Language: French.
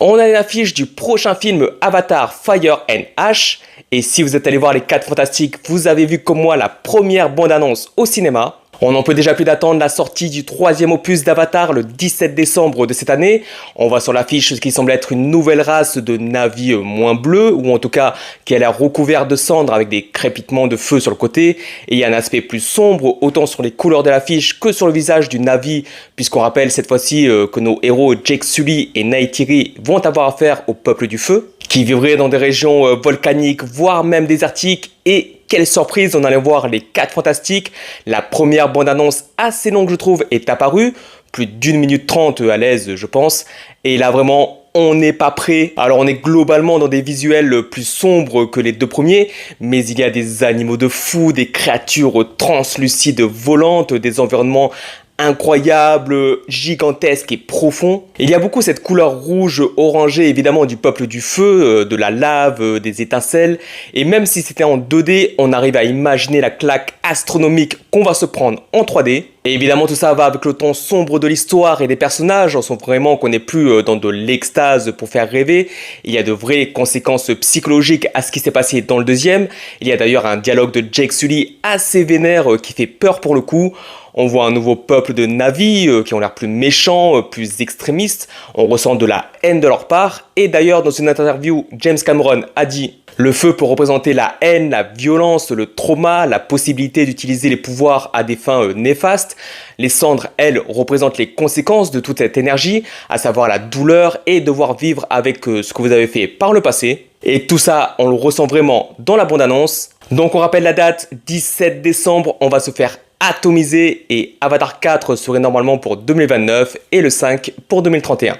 On a l'affiche du prochain film Avatar Fire and Ash. Et si vous êtes allé voir les 4 Fantastiques, vous avez vu comme moi la première bande-annonce au cinéma. On n'en peut déjà plus d'attendre la sortie du 3e opus d'Avatar le 17 décembre de cette année. On voit sur l'affiche ce qui semble être une nouvelle race de Na'vi moins bleus, ou en tout cas qui a l'air recouvert de cendres avec des crépitements de feu sur le côté. Et il y a un aspect plus sombre, autant sur les couleurs de l'affiche que sur le visage du Na'vi, puisqu'on rappelle cette fois-ci que nos héros Jake Sully et Neytiri vont avoir affaire au peuple du feu, qui vivrait dans des régions volcaniques, voire même désertiques. Et quelle surprise, on allait voir les 4 Fantastiques. La première bande-annonce assez longue, je trouve, est apparue. Plus d'1 minute 30 à l'aise, je pense. Et là, vraiment, on n'est pas prêt. Alors, on est globalement dans des visuels plus sombres que les 2 premiers. Mais il y a des animaux de fou, des créatures translucides volantes, des environnements incroyable, gigantesque et profond. Il y a beaucoup cette couleur rouge orangée évidemment du peuple du feu, de la lave, des étincelles, et même si c'était en 2D, on arrive à imaginer la claque astronomique qu'on va se prendre en 3D. Et évidemment tout ça va avec le ton sombre de l'histoire et des personnages, on sent vraiment qu'on n'est plus dans de l'extase pour faire rêver. Il y a de vraies conséquences psychologiques à ce qui s'est passé dans le 2e. Il y a d'ailleurs un dialogue de Jake Sully assez vénère qui fait peur pour le coup. On voit un nouveau peuple de Na'vi qui ont l'air plus méchants, plus extrémistes. On ressent de la haine de leur part. Et d'ailleurs, dans une interview, James Cameron a dit « Le feu peut représenter la haine, la violence, le trauma, la possibilité d'utiliser les pouvoirs à des fins néfastes. Les cendres, elles, représentent les conséquences de toute cette énergie, à savoir la douleur et devoir vivre avec ce que vous avez fait par le passé. » Et tout ça, on le ressent vraiment dans la bande-annonce. Donc on rappelle la date, 17 décembre, on va se faire atomiser, et Avatar 4 serait normalement pour 2029 et le 5 pour 2031.